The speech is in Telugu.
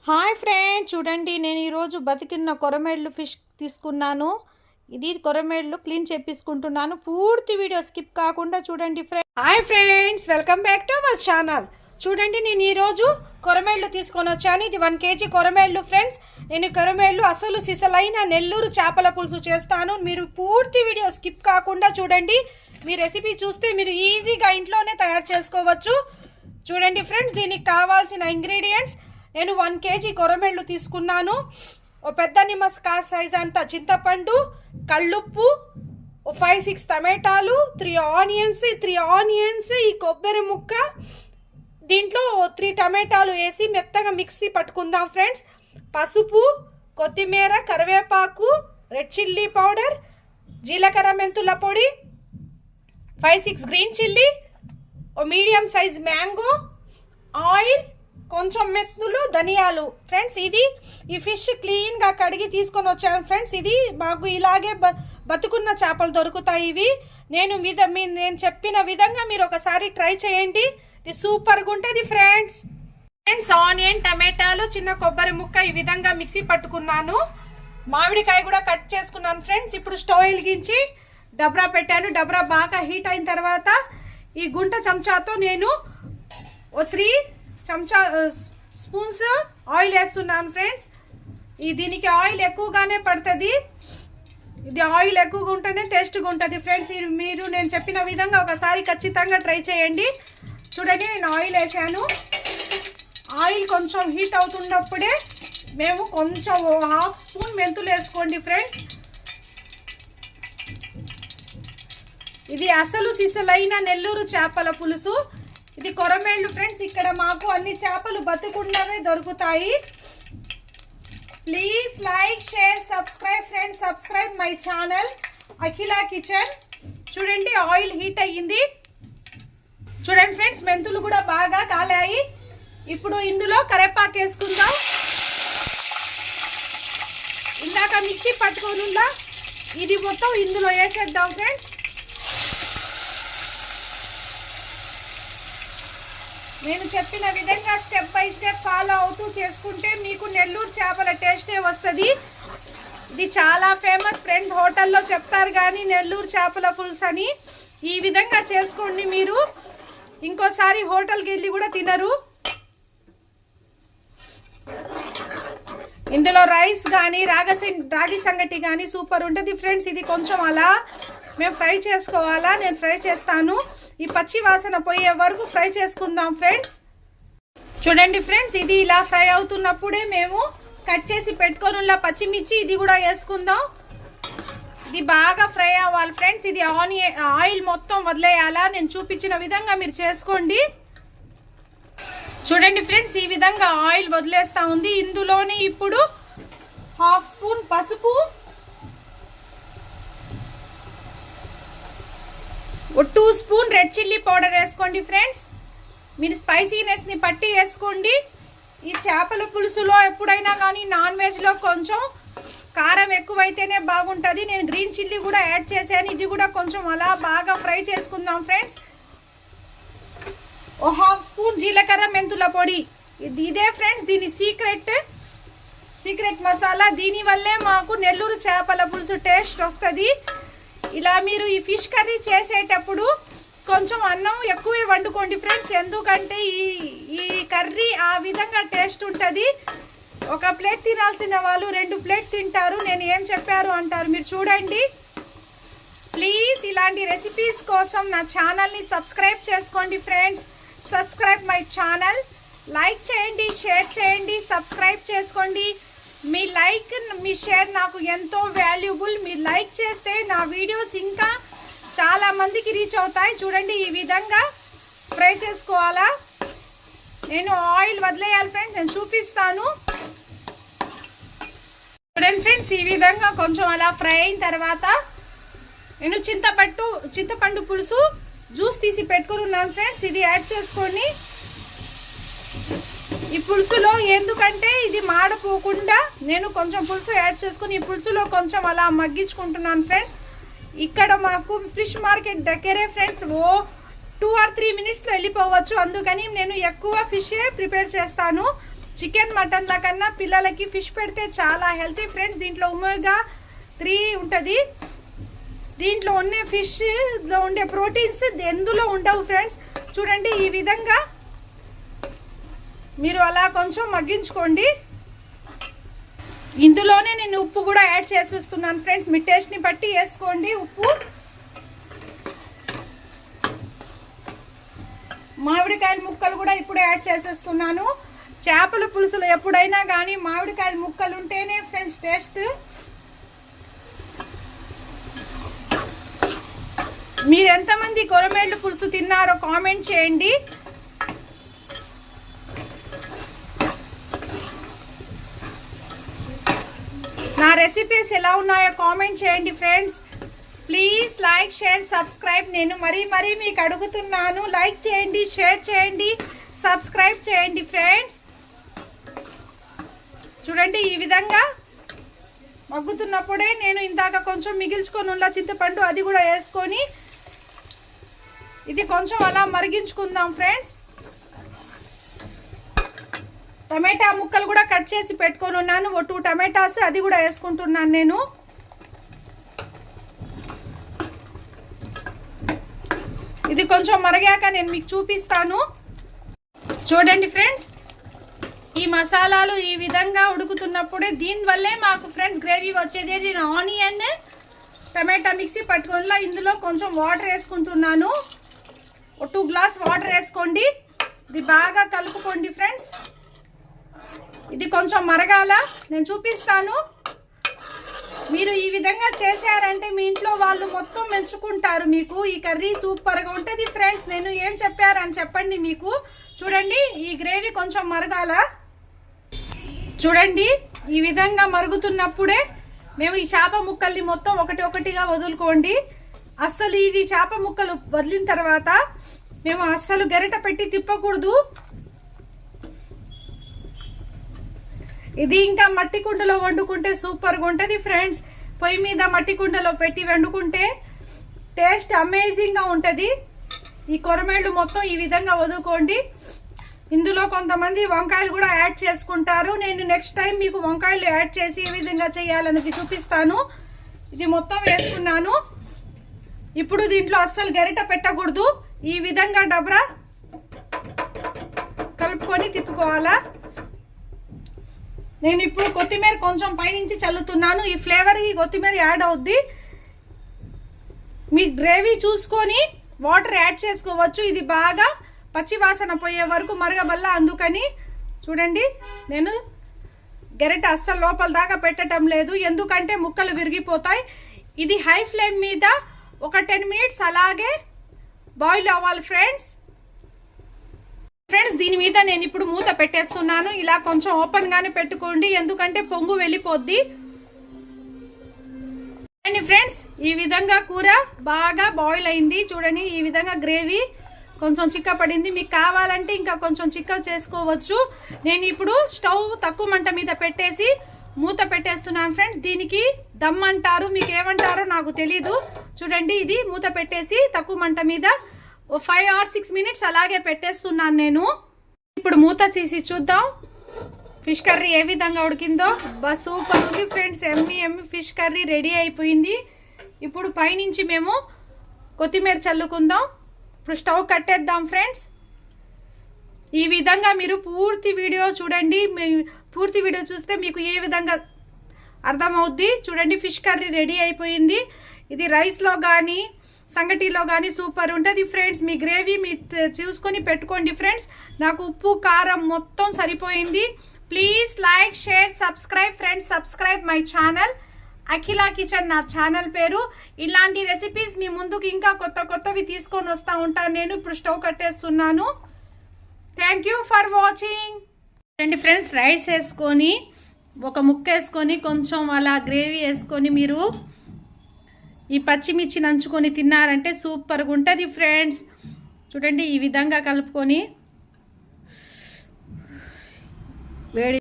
హాయ్ ఫ్రెండ్స్, చూడండి నేను ఈరోజు బతికిన కొరమేళ్ళు ఫిష్ తీసుకున్నాను. ఇది కొరమేళ్ళు క్లీన్ చేపించుకుంటున్నాను. పూర్తి వీడియో స్కిప్ కాకుండా చూడండి friends. Hi friends, welcome back to our channel. చూడండి నేను ఈరోజు కొరమేళ్ళు తీసుకొని వచ్చాను. ఇది 1 kg కొరమేళ్ళు ఫ్రెండ్స్. నేను కొరమేళ్ళు అసలు సిసలైన నెల్లూరు చేపల పులుసు చేస్తాను. మీరు పూర్తి వీడియో స్కిప్ కాకుండా చూడండి. మీ రెసిపీ చూస్తే మీరు ఈజీగా ఇంట్లోనే తయారు చేసుకోవచ్చు. చూడండి ఫ్రెండ్స్, దీనికి కావాల్సిన ఇంగ్రీడియంట్స్. నేను 1 kg కొరమేళ్ళు తీసుకున్నాను. ఓ పెద్ద నిమ్మకాయ సైజ్ అంత చింతపండు, కళ్ళుప్పు, 5-6 టమాటాలు, 3 ఆనియన్స్, ఈ కొబ్బరి ముక్క, దీంట్లో 3 టమాటాలు వేసి మెత్తగా మిక్సీ పట్టుకుందాం ఫ్రెండ్స్. పసుపు, కొత్తిమీర, కరివేపాకు, రెడ్ చిల్లీ పౌడర్, జీలకర్ర మెంతుల పొడి, 5-6 గ్రీన్ చిల్లీ, ఓ మీడియం సైజ్ మ్యాంగో, ఆయిల్, కొంచెం మెంతులు, ధనియాలు ఫ్రెండ్స్. ఇది ఈ ఫిష్ క్లీన్గా కడిగి తీసుకొని వచ్చాను ఫ్రెండ్స్. ఇది మాకు ఇలాగే బతుకున్న చేపలు దొరుకుతాయి. ఇవి నేను చెప్పిన విధంగా మీరు ఒకసారి ట్రై చేయండి. ఇది సూపర్గా ఉంటుంది ఫ్రెండ్స్. ఆనియన్, టమాటాలు, చిన్న కొబ్బరి ముక్క ఈ విధంగా మిక్సీ పట్టుకున్నాను. మామిడికాయ కూడా కట్ చేసుకున్నాను ఫ్రెండ్స్. ఇప్పుడు స్టవ్ వెలిగించి డబ్రా పెట్టాను. డబ్రా బాగా హీట్ అయిన తర్వాత ఈ గుంట చెంచాతో నేను 3 స్పూన్స్ ఆయిల్ వేస్తున్నాను ఫ్రెండ్స్. దీనికి ఆయిల్ ఎక్కువగానే పడుతుంది. ఇది ఆయిల్ ఎక్కువగా ఉంటేనే టేస్ట్గా ఉంటుంది ఫ్రెండ్స్. మీరు నేను చెప్పిన విధంగా ఒకసారి ఖచ్చితంగా ట్రై చేయండి. చూడండి నేను ఆయిల్ వేసాను. ఆయిల్ కొంచెం హీట్ అవుతున్నప్పుడే మేము కొంచెం 1/2 స్పూన్ మెంతులు వేసుకోండి ఫ్రెండ్స్. ఇది అసలు సిసలైన నెల్లూరు చేపల పులుసు. ఇది కొరమేళ్ళు ఫ్రెండ్స్. ఇక్కడ మాకు అన్ని చేపలు బతుకున్నవే దొరుకుతాయి. Please like, share, subscribe friends. Subscribe my channel Akhila kitchen. చూడండి ఆయిల్ హీట్ అయ్యింది. చూడండి ఫ్రెండ్స్, మెంతులు కూడా బాగా కాలాయి. ఇప్పుడు ఇందులో కరివేపాకు వేసుకుందాం. ఇందాక మిక్సీ పట్టుకోనుందా ఇది మొత్తం ఇందులో వేసేద్దాం ఫ్రెండ్స్. నేను చెప్పిన విధంగా స్టెప్ బై స్టెప్ ఫాలో అవుతూ చేసుకుంటే మీకు నెల్లూరు చేపల టేస్టే వస్తుంది. ఇది చాలా ఫేమస్ ఫ్రెండ్. హోటల్లో చెప్తారు కానీ నెల్లూరు చేపల పులుసు అని. ఈ విధంగా చేసుకోండి. మీరు ఇంకోసారి హోటల్కి వెళ్ళి కూడా తినరు. ఇందులో రైస్ కానీ రాగి సంగటి కానీ సూపర్ ఉంటుంది ఫ్రెండ్స్. ఇది కొంచెం అలా మేము ఫ్రై చేసుకోవాలా. నేను ఫ్రై చేస్తాను. ఈ పచ్చి వాసన పోయే వరకు ఫ్రై చేసుకుందాం ఫ్రెండ్స్. చూడండి ఫ్రెండ్స్, ఇది ఇలా ఫ్రై అవుతున్నప్పుడే మేము కట్ చేసి పెట్టుకొని పచ్చిమిర్చి ఇది కూడా వేసుకుందాం. ఇది బాగా ఫ్రై అవ్వాలి ఫ్రెండ్స్. ఇది ఆయిల్ మొత్తం వదిలేయాలా. నేను చూపించిన విధంగా మీరు చేసుకోండి. చూడండి ఫ్రెండ్స్, ఈ విధంగా ఆయిల్ వదిలేస్తా ఉంది. ఇందులోని ఇప్పుడు 1/2 స్పూన్ పసుపు, 2 స్పూన్ రెడ్ చిల్లీ పౌడర్ వేసుకోండి ఫ్రెండ్స్. మీరు స్పైసీనెస్ని పట్టి వేసుకోండి. ఈ చేపల పులుసులో ఎప్పుడైనా కానీ నాన్ వెజ్లో కొంచెం కారం ఎక్కువైతేనే బాగుంటుంది. నేను గ్రీన్ చిల్లీ కూడా యాడ్ చేశాను. ఇది కూడా కొంచెం అలా బాగా ఫ్రై చేసుకుందాం ఫ్రెండ్స్. 1/2 స్పూన్ జీలకర్ర మెంతుల పొడి. ఇదే ఫ్రెండ్స్ దీని సీక్రెట్ మసాలా. దీనివల్లే మాకు నెల్లూరు చేపల పులుసు టేస్ట్ వస్తుంది. ఇలా మీరు ఈ ఫిష్ కర్రీ చేసేటప్పుడు కొంచెం అన్నం ఎక్కువే వండుకోండి ఫ్రెండ్స్. ఎందుకంటే ఈ కర్రీ ఆ విధంగా టేస్ట్ ఉంటుంది. 1 ప్లేట్ తినాల్సిన వాళ్ళు 2 ప్లేట్ తింటారు. నేను ఏం చెప్పారు అంటారు. మీరు చూడండి ప్లీజ్. ఇలాంటి రెసిపీస్ కోసం నా ఛానల్ని సబ్స్క్రైబ్ చేసుకోండి friends. Subscribe my channel. Like చేయండి, షేర్ చేయండి, సబ్స్క్రైబ్ చేసుకోండి. మీ లైక్, మీ షేర్ నాకు ఎంతో వాల్యుబుల్. మీరు లైక్ చేస్తే నా వీడియోస్ ఇంకా చాలా మందికి రీచ్ అవుతాయి. చూడండి ఈ విధంగా ఫ్రై చేసుకోవాలా. నేను ఆయిల్ వదిలేయాలి ఫ్రెండ్స్. నేను చూపిస్తాను. చూడండి ఫ్రెండ్స్, ఈ విధంగా కొంచెం అలా ఫ్రై అయిన తర్వాత నేను చింతపండు పులుసు జ్యూస్ తీసి పెట్టుకుని ఉన్నాను ఫ్రెండ్స్. ఇది యాడ్ చేసుకొని ఈ పులుసులో, ఎందుకంటే ఇది మాడిపోకుండా నేను కొంచెం పులుసు యాడ్ చేసుకుని ఈ పులుసులో కొంచెం అలా మగ్గించుకుంటున్నాను ఫ్రెండ్స్. ఇక్కడ మాకు ఫిష్ మార్కెట్ దగ్గరే ఫ్రెండ్స్. 2 or 3 మినిట్స్లో వెళ్ళిపోవచ్చు. అందుకని నేను ఎక్కువ ఫిషే ప్రిపేర్ చేస్తాను. చికెన్ మటన్ల కన్నా పిల్లలకి ఫిష్ పెడితే చాలా హెల్తీ ఫ్రెండ్స్. దీంట్లో ఒమేగా 3 ఉంటుంది. దీంట్లో ఉండే ఫిష్లో ఉండే ప్రోటీన్స్ ఎందులో ఉండవు ఫ్రెండ్స్. చూడండి ఈ విధంగా మీరు అలా కొంచెం మగ్గించుకోండి. ఇందులోనే నేను ఉప్పు కూడా యాడ్ చేసేస్తున్నాను ఫ్రెండ్స్. మీ టేస్ట్ని బట్టి వేసుకోండి ఉప్పు. మామిడికాయల ముక్కలు కూడా ఇప్పుడు యాడ్ చేసేస్తున్నాను. చేపల పులుసులు ఎప్పుడైనా కానీ మామిడికాయల ముక్కలు ఉంటేనే ఫ్రెండ్స్ టేస్ట్. మీరు ఎంతమంది కొరమేళ్ళ పులుసు తిన్నారో కామెంట్ చేయండి. నా రెసిపీస్ ఎలా ఉన్నాయో కామెంట్ చేయండి friends. Please like, share, subscribe. నేను మరీ మీకు అడుగుతున్నాను. లైక్ చేయండి, షేర్ చేయండి, సబ్స్క్రైబ్ చేయండి ఫ్రెండ్స్. చూడండి ఈ విధంగా మగ్గుతున్నప్పుడే నేను ఇందాక కొంచెం మిగిల్చుకొని ఉన్న చింతపండు అది కూడా వేసుకొని ఇది కొంచెం అలా మరిగించుకుందాం ఫ్రెండ్స్. టమాటా ముక్కలు కూడా కట్ చేసి పెట్టుకొని ఉన్నాను. 2 టమాటాస్ అది కూడా వేసుకుంటున్నాను నేను. ఇది కొంచెం మరగాక నేను మీకు చూపిస్తాను. చూడండి ఫ్రెండ్స్, ఈ మసాలాలు ఈ విధంగా ఉడుకుతున్నప్పుడే దీనివల్లే మాకు ఫ్రెండ్స్ గ్రేవీ వచ్చేది. నేను ఆనియన్ టమాటా మిక్సీ పట్టుకొని ఇందులో కొంచెం వాటర్ వేసుకుంటున్నాను. 2 గ్లాస్ వాటర్ వేసుకోండి. ఇది బాగా కలుపుకోండి ఫ్రెండ్స్. ఇది కొంచెం మరగాల నేను చూపిస్తాను. మీరు ఈ విధంగా చేశారంటే మీ ఇంట్లో వాళ్ళు మొత్తం మెచ్చుకుంటారు. మీకు ఈ కర్రీ సూపర్గా ఉంటుంది ఫ్రెండ్స్. నేను ఏం చెప్పారని చెప్పండి మీకు. చూడండి ఈ గ్రేవీ కొంచెం మరగాల. చూడండి ఈ విధంగా మరుగుతున్నప్పుడే మేము ఈ చేప ముక్కల్ని మొత్తం ఒకటిగా వదులుకోండి. అస్సలు ఇది చేప ముక్కలు వదిలిన తర్వాత మేము అస్సలు గరిట పెట్టి తిప్పకూడదు. ఇది ఇంకా మట్టి కుండలో వండుకుంటే సూపర్గా ఉంటుంది ఫ్రెండ్స్. పొయ్యి మీద మట్టి కుండలో పెట్టి వండుకుంటే టేస్ట్ అమేజింగ్గా ఉంటుంది. ఈ కొరమేళ్ళు మొత్తం ఈ విధంగా వదులుకోండి. ఇందులో కొంతమంది వంకాయలు కూడా యాడ్ చేసుకుంటారు. నేను నెక్స్ట్ టైం మీకు వంకాయలు యాడ్ చేసి ఏ విధంగా చేయాలనేది చూపిస్తాను. ఇది మొత్తం వేసుకున్నాను. ఇప్పుడు దీంట్లో అస్సలు గరిట పెట్టకూడదు. ఈ విధంగా డబ్రా కలుపుకొని తిప్పుకోవాలా. నేను ఇప్పుడు కొత్తిమీర కొంచెం పైనుంచి చల్లుతున్నాను. ఈ ఫ్లేవర్ ఈ కొత్తిమీర యాడ్ అవుద్ది. మీ గ్రేవీ చూసుకొని వాటర్ యాడ్ చేసుకోవచ్చు. ఇది బాగా పచ్చి వాసన పోయే వరకు మరగబల్ల. అందుకని చూడండి నేను గరిట అస్సలు లోపల దాకా పెట్టడం లేదు, ఎందుకంటే ముక్కలు విరిగిపోతాయి. ఇది హై ఫ్లేమ్ మీద ఒక 10 మినిట్స్ అలాగే బాయిల్ అవ్వాలి ఫ్రెండ్స్. దీని మీద నేను ఇప్పుడు మూత పెట్టేస్తున్నాను. ఇలా కొంచెం ఓపెన్ గానే పెట్టుకోండి, ఎందుకంటే పొంగు వెళ్ళిపోద్ది. ఫ్రెండ్స్ ఈ విధంగా కూర బాగా బాయిల్ అయింది. చూడండి ఈ విధంగా గ్రేవీ కొంచెం చిక్క పడింది. మీకు కావాలంటే ఇంకా కొంచెం చిక్క చేసుకోవచ్చు. నేను ఇప్పుడు స్టవ్ తక్కువ మంట మీద పెట్టేసి మూత పెట్టేస్తున్నాను ఫ్రెండ్స్. దీనికి దమ్ అంటారు, మీకు ఏమంటారో నాకు తెలీదు. చూడండి ఇది మూత పెట్టేసి తక్కువ మంట మీద 5 or 6 మినిట్స్ అలాగే పెట్టేస్తున్నాను నేను. ఇప్పుడు మూత తీసి చూద్దాం ఫిష్ కర్రీ ఏ విధంగా ఉడికిందో. బస్ సూపర్ ఉంది ఫ్రెండ్స్. ఎమ్మి ఫిష్ కర్రీ రెడీ అయిపోయింది. ఇప్పుడు పైనుంచి మేము కొత్తిమీర చల్లుకుందాం. ఇప్పుడు స్టవ్ కట్టేద్దాం ఫ్రెండ్స్. ఈ విధంగా మీరు పూర్తి వీడియో చూడండి. పూర్తి వీడియో చూస్తే మీకు ఏ విధంగా అర్థమవుద్ది. చూడండి ఫిష్ కర్రీ రెడీ అయిపోయింది. ఇది రైస్లో కానీ సంగటిలో కానీ సూపర్ ఉంటుంది ఫ్రెండ్స్. మీ గ్రేవీ మీ చూసుకొని పెట్టుకోండి ఫ్రెండ్స్. నాకు ఉప్పు కారం మొత్తం సరిపోయింది. Please like, share, subscribe friends. Subscribe my channel Akhila kitchen నా ఛానల్ పేరు. ఇలాంటి రెసిపీస్ మీ ముందుకు ఇంకా కొత్తవి తీసుకొని వస్తూ ఉంటాను నేను. ఇప్పుడు స్టవ్ కట్టేస్తున్నాను. Thank you for watching. రండి ఫ్రెండ్స్, రైస్ వేసుకొని ఒక ముక్క వేసుకొని కొంచెం అలా గ్రేవీ వేసుకొని మీరు ఈ పచ్చిమిర్చి నంచుకొని తిన్నారంటే సూపర్గా ఉంటుంది ఫ్రెండ్స్. చూడండి ఈ విధంగా కలుపుకొని వేడి